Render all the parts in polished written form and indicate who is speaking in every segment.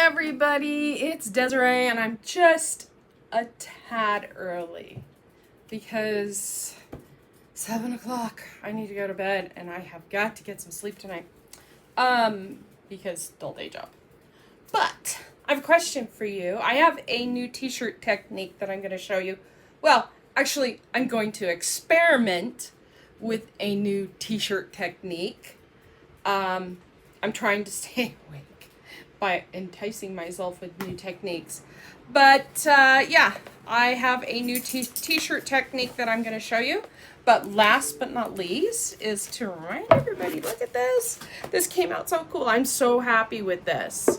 Speaker 1: everybody, it's Desiree, and I'm just a tad early because 7 o'clock, I need to go to bed, and I have got to get some sleep tonight, because dull day job. But I have a question for you. I have a new t-shirt technique that I'm going to show you. Well, actually, I'm going to experiment with a new t-shirt technique. I'm trying to stay awake by enticing myself with new techniques. But yeah, I have a new t-shirt technique that I'm going to show you. But last but not least is to remind everybody, look at this. This came out so cool. I'm so happy with this.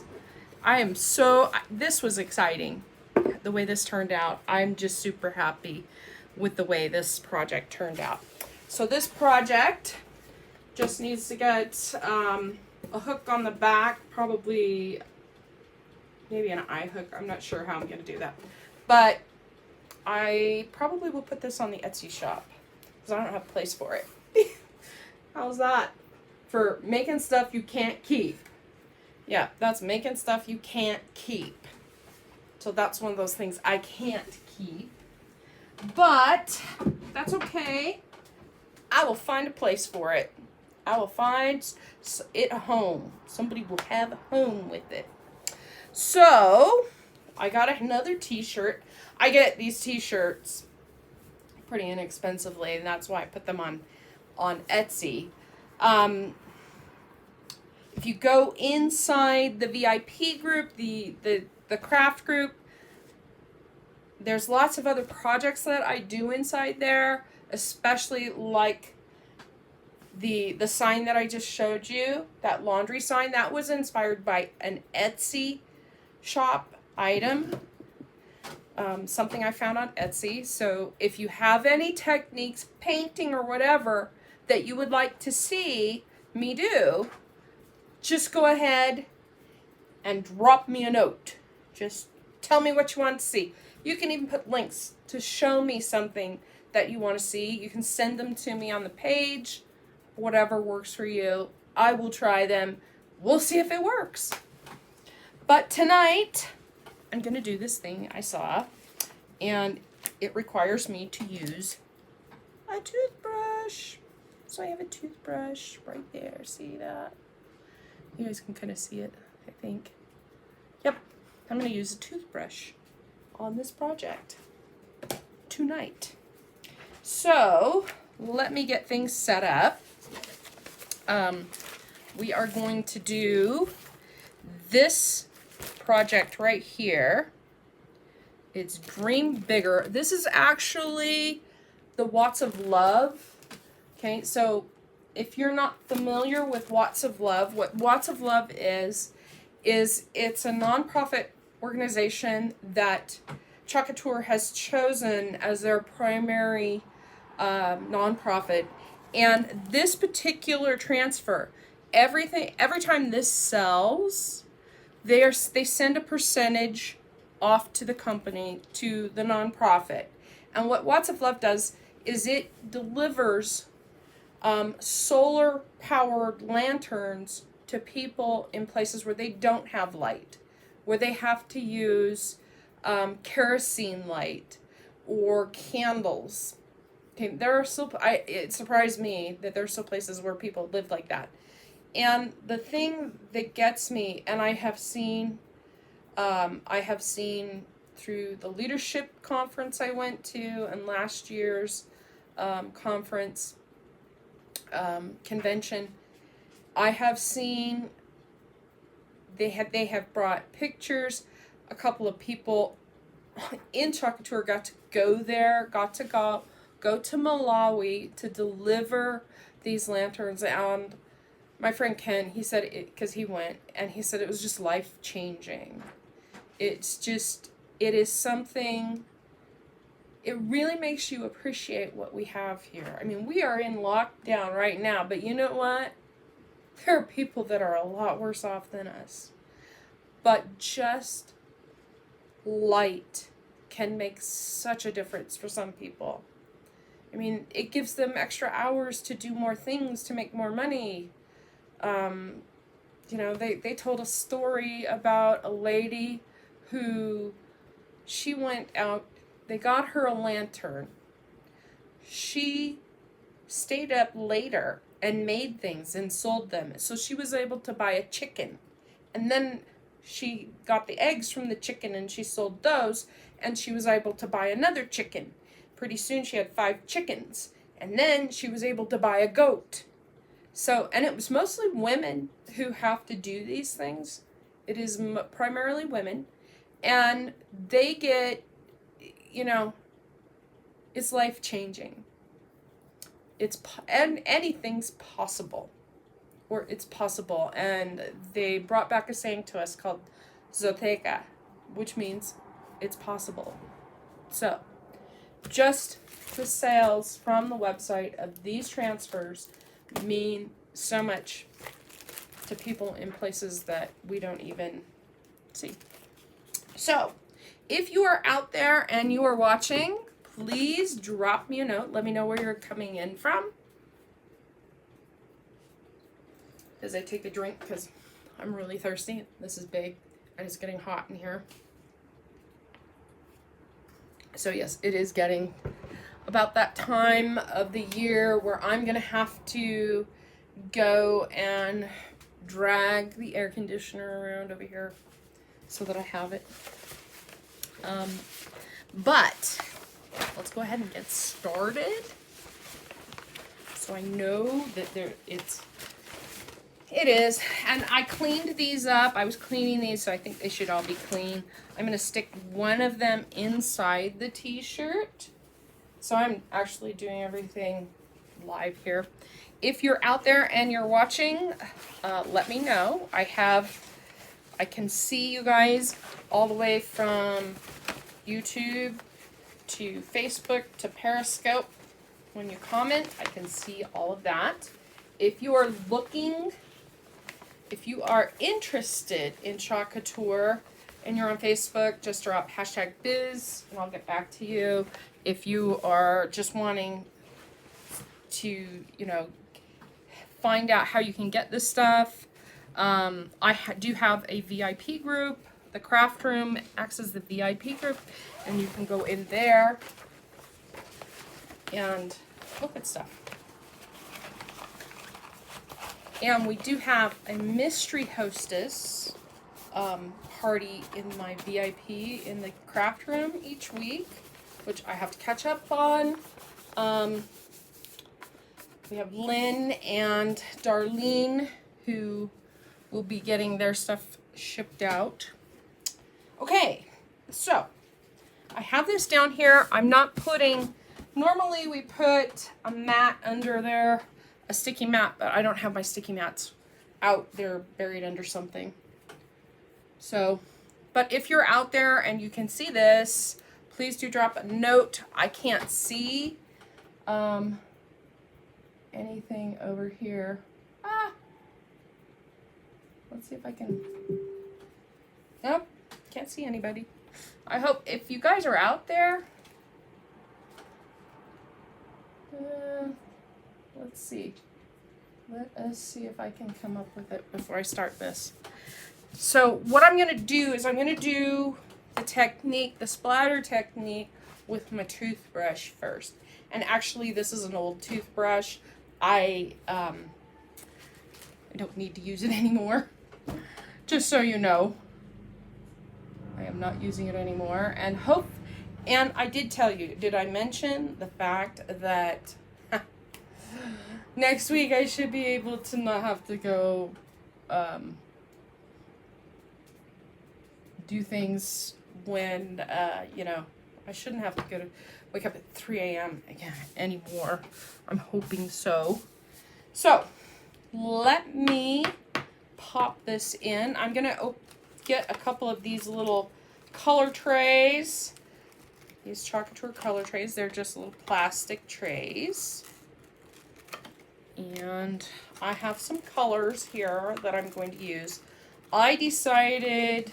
Speaker 1: This was exciting, the way this turned out. I'm just super happy with the way this project turned out. So this project just needs to get a hook on the back, probably maybe an eye hook. I'm not sure how I'm going to do that. But I probably will put this on the Etsy shop because I don't have a place for it. How's that? For making stuff you can't keep. Yeah, that's making stuff you can't keep. So that's one of those things I can't keep. But that's okay. I will find a place for it. I will find it a home. Somebody will have a home with it. So, I got another t-shirt. I get these t-shirts pretty inexpensively, and that's why I put them on Etsy. If you go inside the VIP group, the craft group, there's lots of other projects that I do inside there, especially like the sign that I just showed you, that laundry sign, that was inspired by an Etsy shop item, something I found on Etsy. So if you have any techniques, painting or whatever, that you would like to see me do, just go ahead and drop me a note. Just tell me what you want to see. You can even put links to show me something that you want to see. You can send them to me on the page. Whatever works for you, I will try them. We'll see if it works. But tonight, I'm going to do this thing I saw, and it requires me to use a toothbrush. So I have a toothbrush right there. See that? You guys can kind of see it, I think. Yep, I'm going to use a toothbrush on this project tonight. So, let me get things set up. We are going to do this project right here. It's Dream Bigger. This is actually the Watts of Love. Okay, so if you're not familiar with Watts of Love, what Watts of Love is it's a nonprofit organization that Couture has chosen as their primary nonprofit. And this particular transfer, every time this sells, they send a percentage off to the company, to the nonprofit. And what Watts of Love does is it delivers solar-powered lanterns to people in places where they don't have light, where they have to use kerosene light or candles. Okay, there are still, it surprised me that there are still places where people live like that. And the thing that gets me, and I have seen through the leadership conference I went to and last year's conference, convention, I have seen they have brought pictures. A couple of people in Couture got to go there, got to go to Malawi to deliver these lanterns. And my friend Ken, he said it, because he went, and he said it was just life-changing. It is something, it really makes you appreciate what we have here. I mean, we are in lockdown right now, but you know what? There are people that are a lot worse off than us. But just light can make such a difference for some people. I mean, it gives them extra hours to do more things, to make more money. you know, they told a story about a lady who, she went out, they got her a lantern. She stayed up later and made things and sold them. So she was able to buy a chicken. And then she got the eggs from the chicken and she sold those, and she was able to buy another chicken. Pretty soon she had 5 chickens. And then she was able to buy a goat. So, and it was mostly women who have to do these things. It is primarily women. And they get, you know, it's life-changing. And anything's possible. Or it's possible. And they brought back a saying to us called Zoteca, which means it's possible. So, just the sales from the website of these transfers mean so much to people in places that we don't even see. So, if you are out there and you are watching, please drop me a note. Let me know where you're coming in from. As I take a drink, because I'm really thirsty. This is big, and it's getting hot in here. So yes, it is getting about that time of the year where I'm going to have to go and drag the air conditioner around over here so that I have it. But let's go ahead and get started. So I know that it is, and I cleaned these up. I was cleaning these, so I think they should all be clean. I'm going to stick one of them inside the t-shirt. So I'm actually doing everything live here. If you're out there and you're watching, let me know. I can see you guys all the way from YouTube to Facebook to Periscope. When you comment, I can see all of that. If you are interested in Couture and you're on Facebook, just drop #biz and I'll get back to you. If you are just wanting to, you know, find out how you can get this stuff, I do have a VIP group. The craft room acts as the VIP group, and you can go in there and look at stuff. And we do have a mystery hostess party in my VIP in the craft room each week, which I have to catch up on. We have Lynn and Darlene who will be getting their stuff shipped out. Okay, so I have this down here. I'm not putting, normally we put a mat under there, a sticky mat, but I don't have my sticky mats out. They're buried under something. So, but if you're out there and you can see this, please do drop a note. I can't see anything over here. Let's see if I can. Nope, can't see anybody. I hope if you guys are out there, let's see. Let us see if I can come up with it before I start this. So what I'm going to do is I'm going to do the technique, the splatter technique, with my toothbrush first. And actually, this is an old toothbrush. I don't need to use it anymore. Just so you know, I am not using it anymore. And I did tell you, did I mention the fact that next week I should be able to not have to go do things when, you know, I shouldn't have to wake up at 3 a.m. again anymore. I'm hoping so. So, let me pop this in. I'm going to get a couple of these little color trays. These Couture color trays. They're just little plastic trays. And I have some colors here that I'm going to use. I decided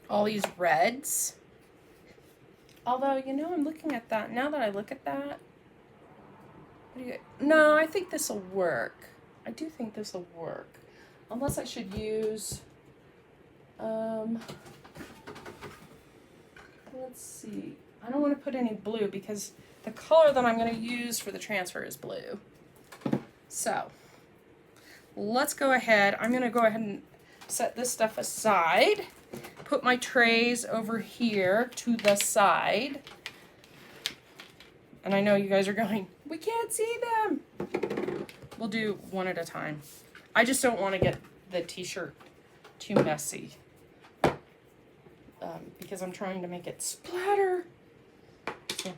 Speaker 1: all these reds. Although, you know, I'm looking at that. Now that I look at that, No, I think this will work. I do think this will work. Unless I should use, let's see. I don't want to put any blue because the color that I'm going to use for the transfer is blue. So let's go ahead. I'm going to go ahead and set this stuff aside. Put my trays over here to the side. And I know you guys are going, we can't see them. We'll do one at a time. I just don't want to get the t-shirt too messy. Because I'm trying to make it splatter. So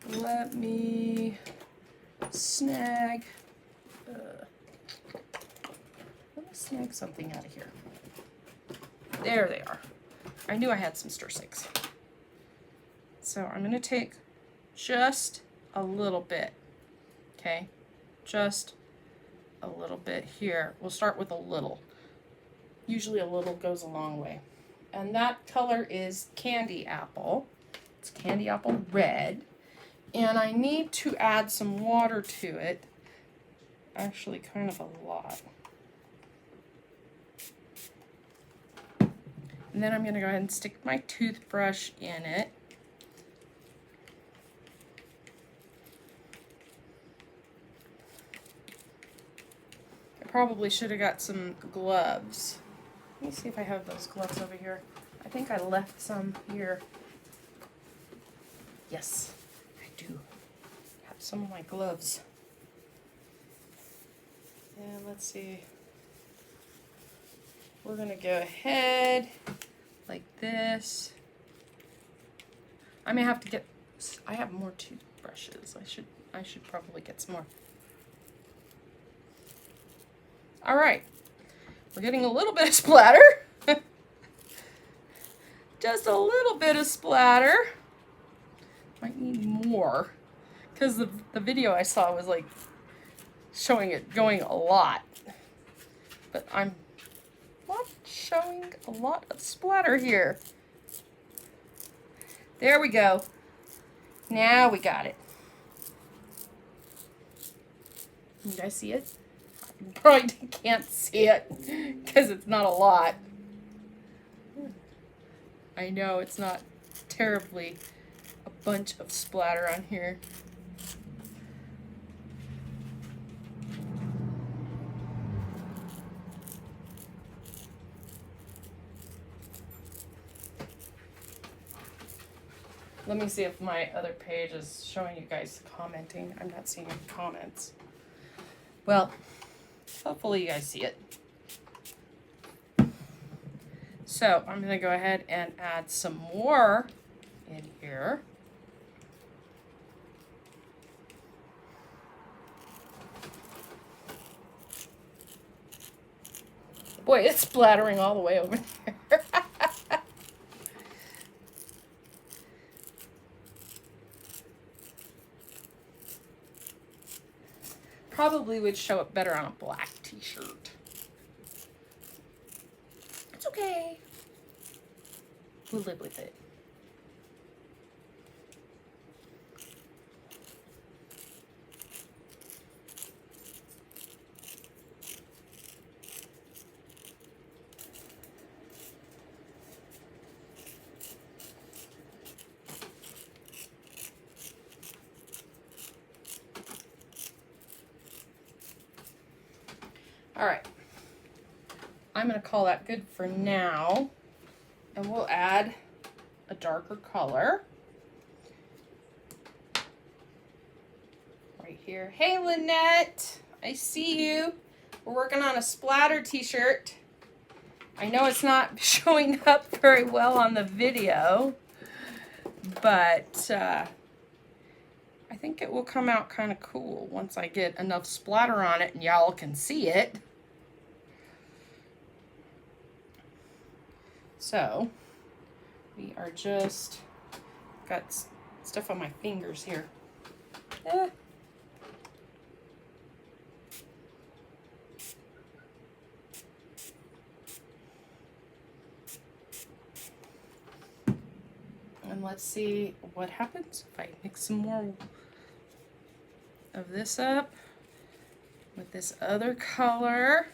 Speaker 1: let me snag something out of here. There they are. I knew I had some stir sticks. So I'm going to take just a little bit. Okay? Just a little bit here. We'll start with a little. Usually a little goes a long way. And that color is candy apple. It's candy apple red. And I need to add some water to it. Actually, kind of a lot. And then I'm going to go ahead and stick my toothbrush in it. I probably should have got some gloves. Let me see if I have those gloves over here. I think I left some here. Yes, I do have some of my gloves. And let's see. We're going to go ahead like this. I may have to get, I have more toothbrushes. I should probably get some more. All right. We're getting a little bit of splatter. Just a little bit of splatter. Might need more. Because the video I saw was like showing it going a lot. But I'm not showing a lot of splatter here. There we go. Now we got it. Can you guys see it? You probably can't see it because it's not a lot. I know it's not terribly a bunch of splatter on here. Let me see if my other page is showing you guys commenting. I'm not seeing any comments. Well, hopefully you guys see it. So I'm going to go ahead and add some more in here. Boy, it's splattering all the way over there. Probably would show up better on a black t-shirt. It's okay. We'll live with it. All right, I'm going to call that good for now, and we'll add a darker color right here. Hey, Lynette, I see you. We're working on a splatter t-shirt. I know it's not showing up very well on the video, but I think it will come out kind of cool once I get enough splatter on it and y'all can see it. So we are just got stuff on my fingers here. And let's see what happens if I mix some more of this up with this other color.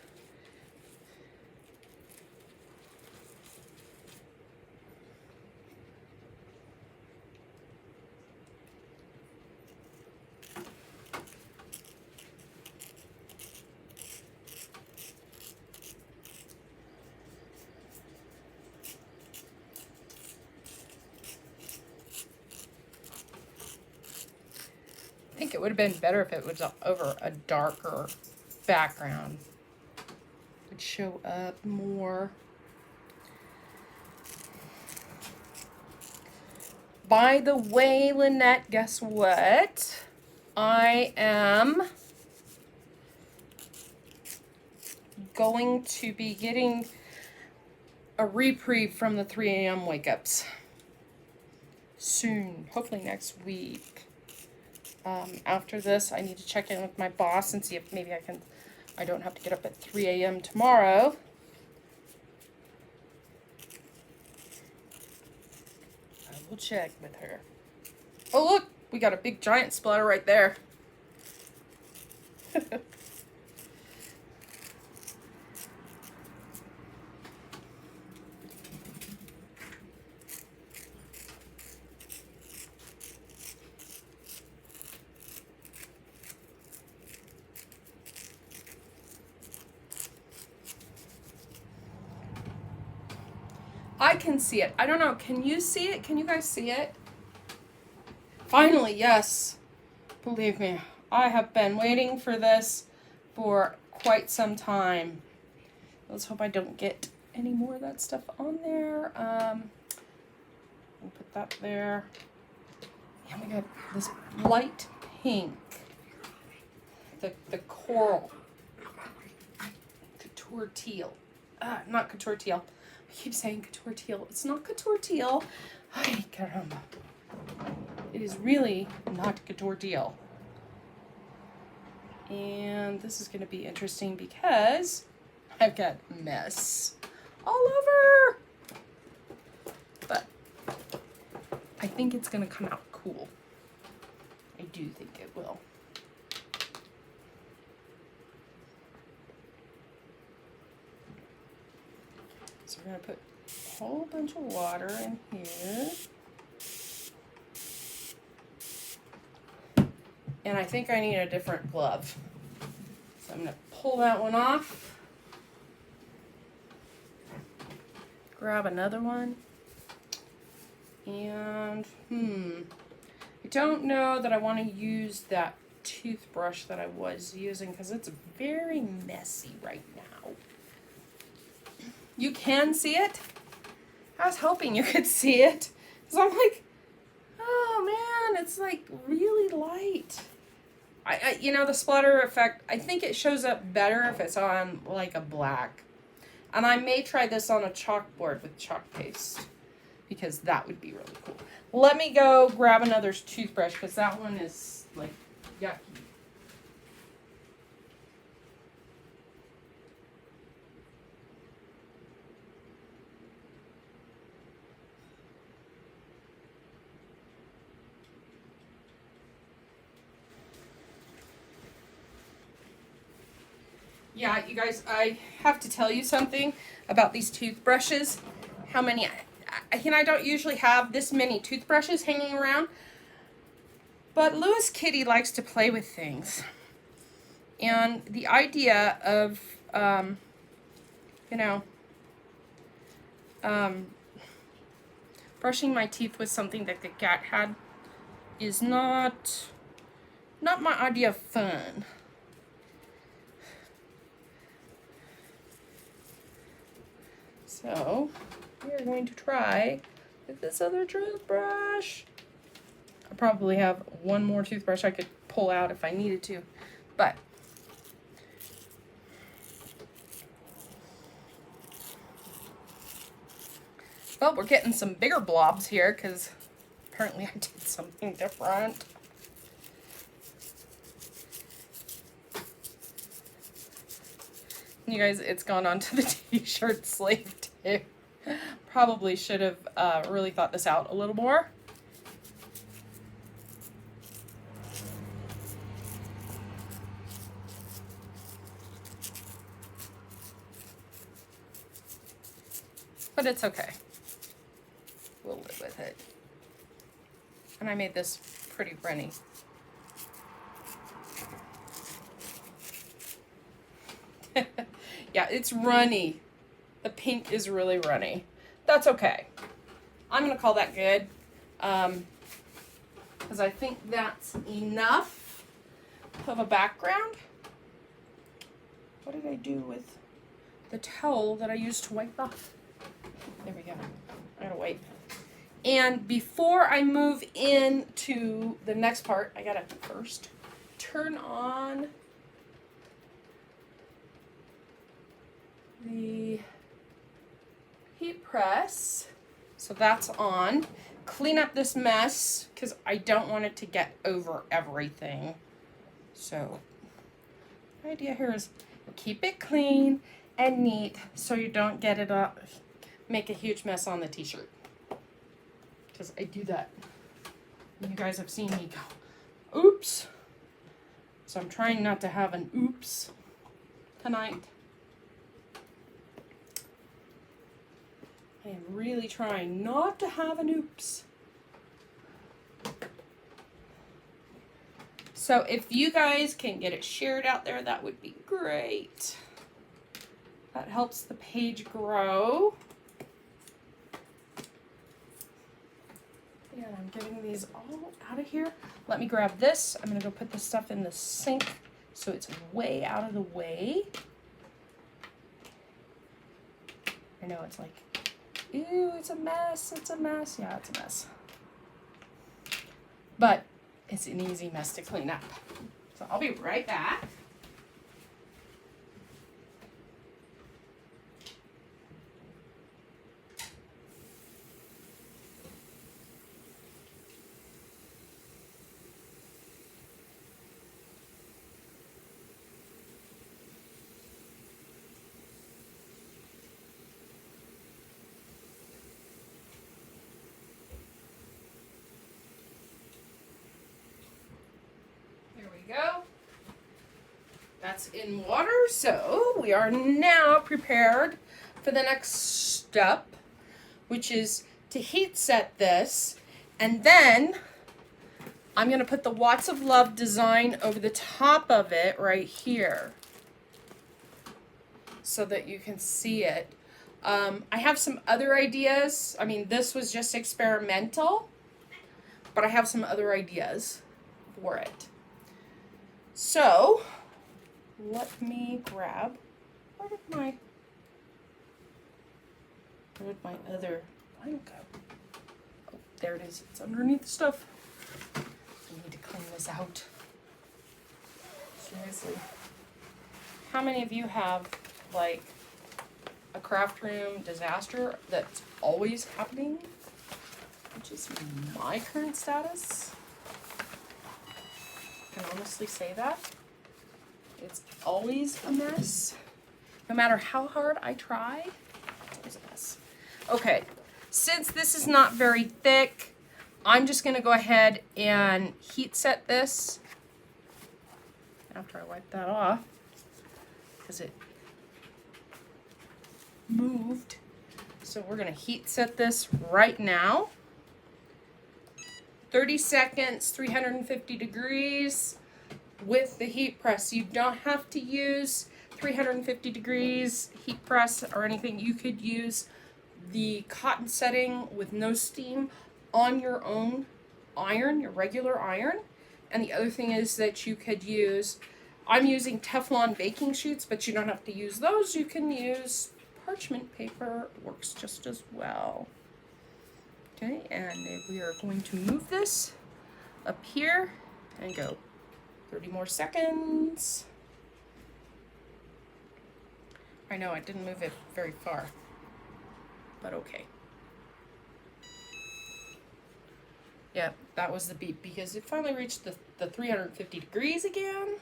Speaker 1: I think it would have been better if it was over a darker background. It would show up more. By the way, Lynette, guess what? I am going to be getting a reprieve from the 3 a.m. wake-ups soon, hopefully next week. After this, I need to check in with my boss and see if maybe I don't have to get up at 3 a.m. tomorrow. I will check with her. Oh, look, we got a big giant splatter right there. I can see it. I don't know. Can you see it? Can you guys see it? Finally, yes. Believe me, I have been waiting for this for quite some time. Let's hope I don't get any more of that stuff on there. I'll put that there. And we got this light pink. The coral. Couture teal. Not couture teal. I keep saying couture teal. It's not couture teal. Ay, caramba. It is really not couture teal. And this is going to be interesting because I've got mess all over. But I think it's going to come out cool. I do think it will. So we're going to put a whole bunch of water in here. And I think I need a different glove. So I'm going to pull that one off. Grab another one. And, I don't know that I want to use that toothbrush that I was using because it's very messy right now. You can see it? I was hoping you could see it. Because I'm like, oh man, it's like really light. You know, the splatter effect, I think it shows up better if it's on like a black. And I may try this on a chalkboard with chalk paste because that would be really cool. Let me go grab another toothbrush because that one is like yucky. Yeah, you guys, I have to tell you something about these toothbrushes. How many, I don't usually have this many toothbrushes hanging around, but Louis Kitty likes to play with things. And the idea of, brushing my teeth with something that the cat had is not my idea of fun. So, we're going to try with this other toothbrush. I probably have one more toothbrush I could pull out if I needed to, but well, we're getting some bigger blobs here because apparently I did something different. You guys, it's gone onto the t-shirt sleeve too. Probably should have really thought this out a little more. but it's okay. We'll live with it. And I made this pretty runny. Yeah, it's runny. The pink is really runny. That's okay. I'm going to call that good. Because I think that's enough of a background. What did I do with the towel that I used to wipe off? There we go. I gotta wipe. And before I move into the next part, I gotta first turn on the heat press. So that's on. Clean up this mess because I don't want it to get over everything. So the idea here is keep it clean and neat so you don't get it up, make a huge mess on the t-shirt. Because I do that. You guys have seen me go, oops. So I'm trying not to have an oops tonight. I am really trying not to have an oops. So if you guys can get it shared out there, that would be great. That helps the page grow. And I'm getting these all out of here. Let me grab this. I'm gonna go put this stuff in the sink so it's way out of the way. I know it's like, ew, it's a mess, it's a mess. Yeah, it's a mess. But it's an easy mess to clean up. So I'll be right back. Go. That's in water, so we are now prepared for the next step, which is to heat set this, and then I'm going to put the Watts of Love design over the top of it right here so that you can see it. I have some other ideas. I mean, this was just experimental, but I have some other ideas for it. So, let me grab, where did my other blank go? Oh, there it is. It's underneath the stuff. I need to clean this out. Seriously. How many of you have, like, a craft room disaster that's always happening? Which is my current status. I can honestly say that. It's always a mess. No matter how hard I try, it's always a mess. Okay, since this is not very thick, I'm just gonna go ahead and heat set this after I wipe that off because it moved. So we're gonna heat set this right now. 30 seconds, 350 degrees with the heat press. You don't have to use 350 degrees heat press or anything. You could use the cotton setting with no steam on your own iron, your regular iron. And the other thing is that you could use, I'm using Teflon baking sheets, but you don't have to use those. You can use parchment paper, works just as well. Okay, and we are going to move this up here and go 30 more seconds. I know I didn't move it very far, but okay. Yeah, that was the beep because it finally reached the 350 degrees again.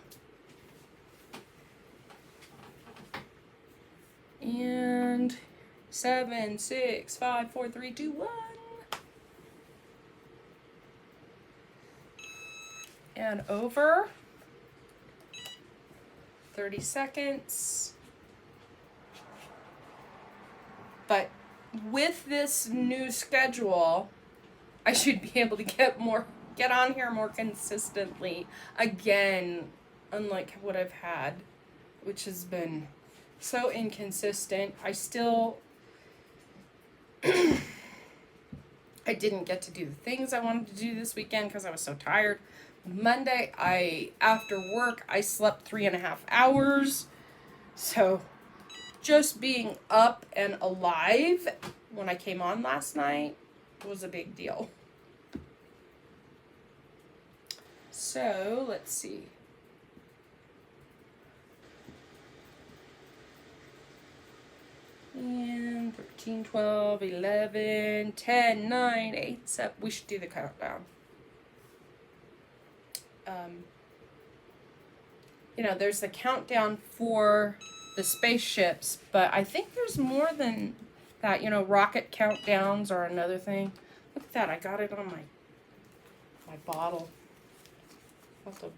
Speaker 1: And 7, 6, 5, 4, 3, 2, 1. And over 30 seconds. But with this new schedule, I should be able to get on here more consistently again, unlike what I've had, which has been so inconsistent. I didn't get to do the things I wanted to do this weekend because I was so tired. Monday, after work, I slept 3.5 hours. So just being up and alive when I came on last night was a big deal. So let's see. And 13, 12, 11, 10, 9, 8, 7. We should do the countdown. There's the countdown for the spaceships, but I think there's more than that. Rocket countdowns are another thing. Look at that. I got it on my bottle. I'll have to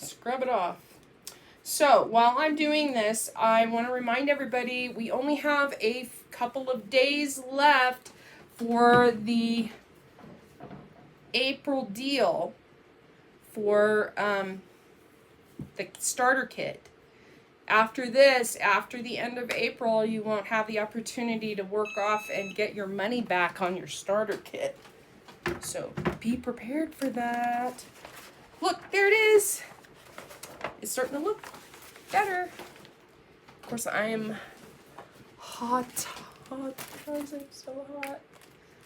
Speaker 1: scrub it off. So while I'm doing this, I want to remind everybody we only have a couple of days left for the April deal for the starter kit. After this, after the end of April, you won't have the opportunity to work off and get your money back on your starter kit. So be prepared for that. Look, there it is. It's starting to look better. Of course, I am hot because I'm so hot.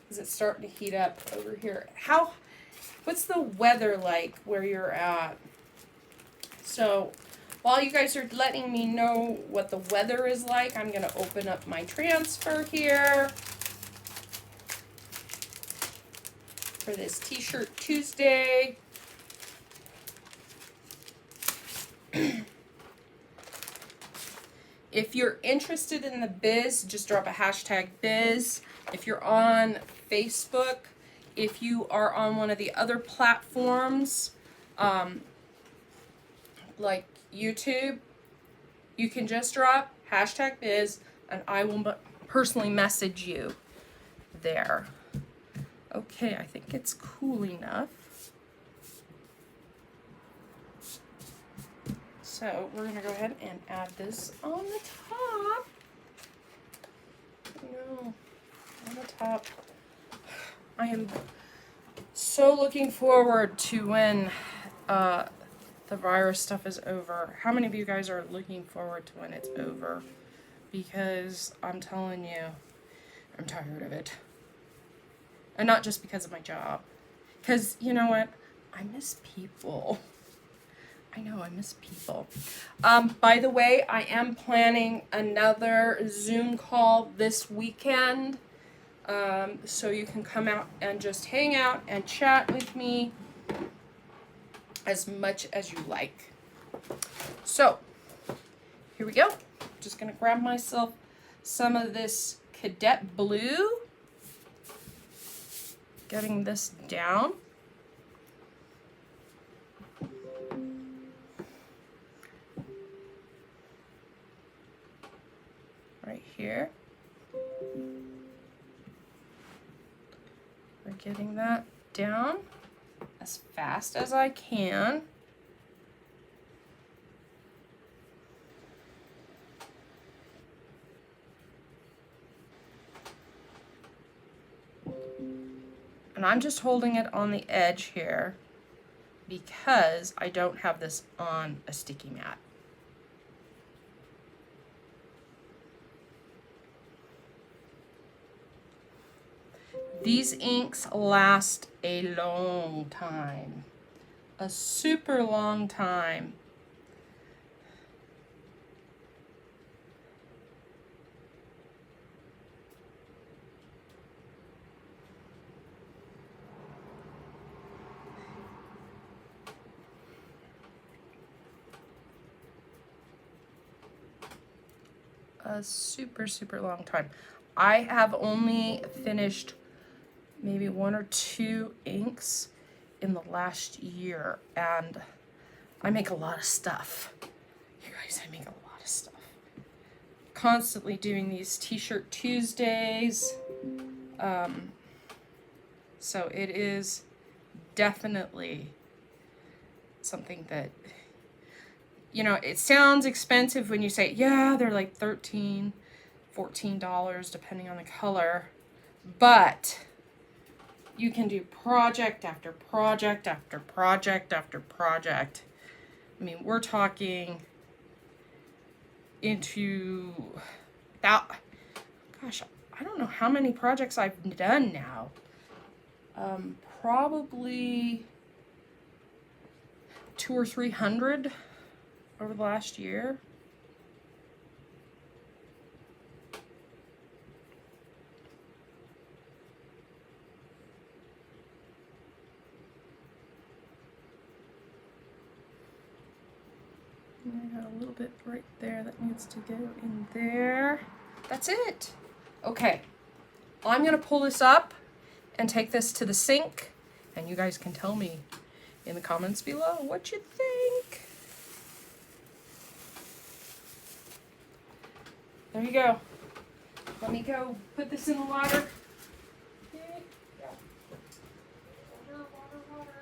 Speaker 1: Is it starting to heat up over here? What's the weather like where you're at? So while you guys are letting me know what the weather is like, I'm going to open up my transfer here for this T-shirt Tuesday. If you're interested in the biz, just drop a hashtag biz. If you're on Facebook, if you are on one of the other platforms, like YouTube, you can just drop hashtag biz and I will personally message you there. Okay, I think it's cool enough. So we're gonna go ahead and add this on the top. No, on the top. I am so looking forward to when the virus stuff is over. How many of you guys are looking forward to when it's over? Because I'm telling you, I'm tired of it. And not just because of my job. Because, you know what? I miss people. I know, I miss people. By the way, I am planning another Zoom call this weekend. So you can come out and just hang out and chat with me as much as you like. So, here we go. Just gonna grab myself some of this cadet blue. Getting this down. Right here. We're getting that down as fast as I can. And I'm just holding it on the edge here because I don't have this on a sticky mat. These inks last a long time, a super long time. A super, super long time. I have only finished maybe 1 or 2 inks in the last year, and I make a lot of stuff. You guys, I make a lot of stuff. constantly doing these T-shirt Tuesdays. So it is definitely something that, you know, it sounds expensive when you say, yeah, they're like $13, $14 depending on the color, but you can do project after project after project after project. I mean, we're talking into that, gosh, I don't know how many projects I've done now. Probably 200 or 300 over the last year. And I got a little bit right there that needs to go in there. That's it. Okay, I'm gonna pull this up and take this to the sink, and you guys can tell me in the comments below what you think. There you go. Let me go put this in the water. Okay. Yeah. Water, water, water.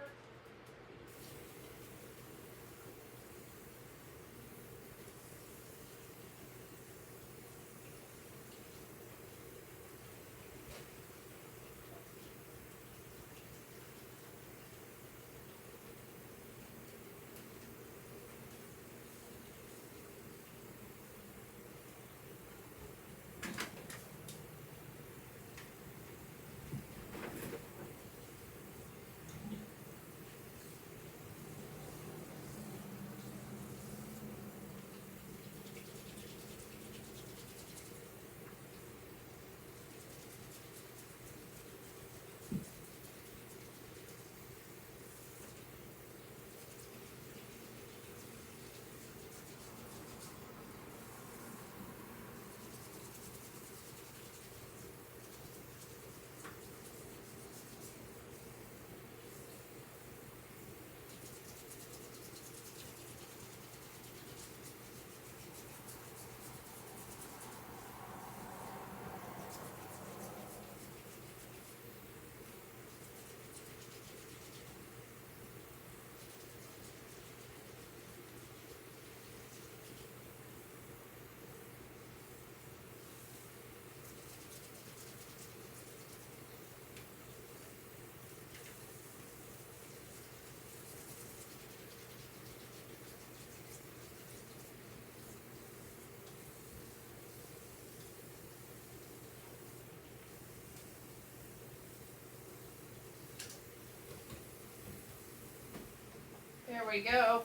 Speaker 1: There we go.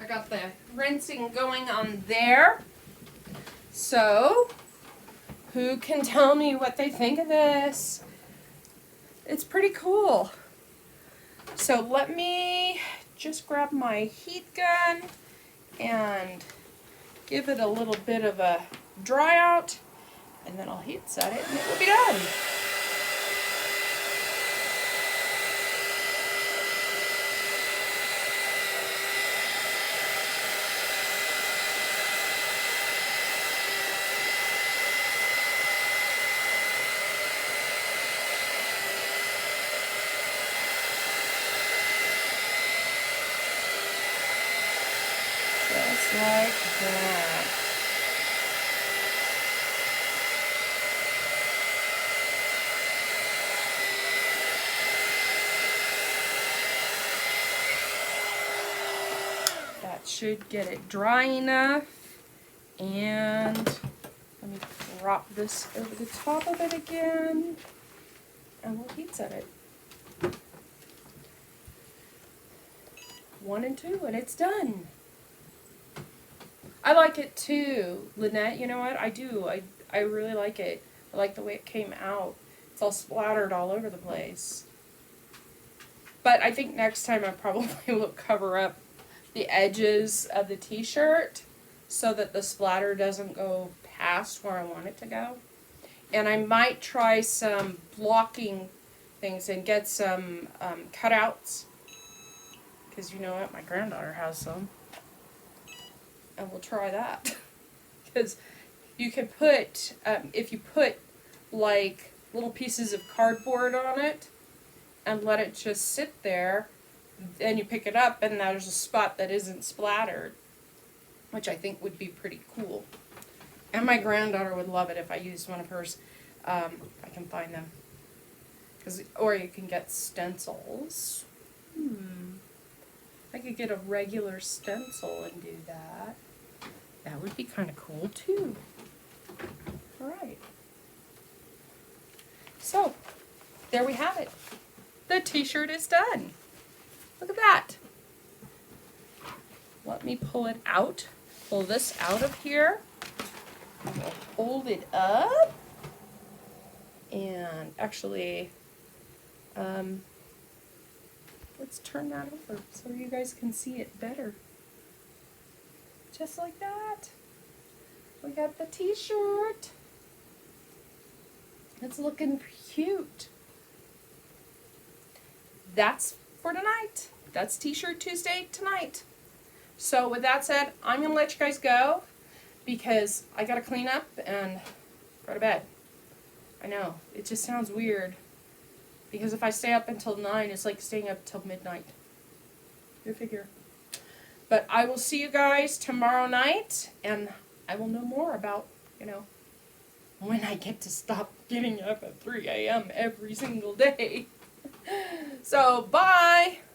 Speaker 1: I got the rinsing going on there. So, who can tell me what they think of this? It's pretty cool. So let me just grab my heat gun and give it a little bit of a dry out, and then I'll heat set it and it will be done. Just like that. That should get it dry enough. And let me drop this over the top of it again, and we'll heat set it. 1 and 2, and it's done. I like it too, Lynette. You know what? I do. I really like it. I like the way it came out. It's all splattered all over the place. But I think next time I probably will cover up the edges of the t-shirt so that the splatter doesn't go past where I want it to go. And I might try some blocking things and get some cutouts. Because you know what? My granddaughter has some. And we'll try that. Because you could put, if you put like little pieces of cardboard on it and let it just sit there, then you pick it up and there's a spot that isn't splattered, which I think would be pretty cool. And my granddaughter would love it if I used one of hers. I can find them. Or you can get stencils. I could get a regular stencil and do that. That would be kind of cool too. Alright. So, there we have it. The t-shirt is done. Look at that. Let me pull it out. Pull this out of here. We'll hold it up. And actually, let's turn that over so you guys can see it better. Just like that. We got the t-shirt. It's looking cute. That's for tonight. That's T-shirt Tuesday tonight. So with that said, I'm going to let you guys go because I got to clean up and go to bed. I know, it just sounds weird because if I stay up until 9, it's like staying up till midnight. You figure. But I will see you guys tomorrow night and I will know more about, when I get to stop getting up at 3 a.m. every single day. So, bye!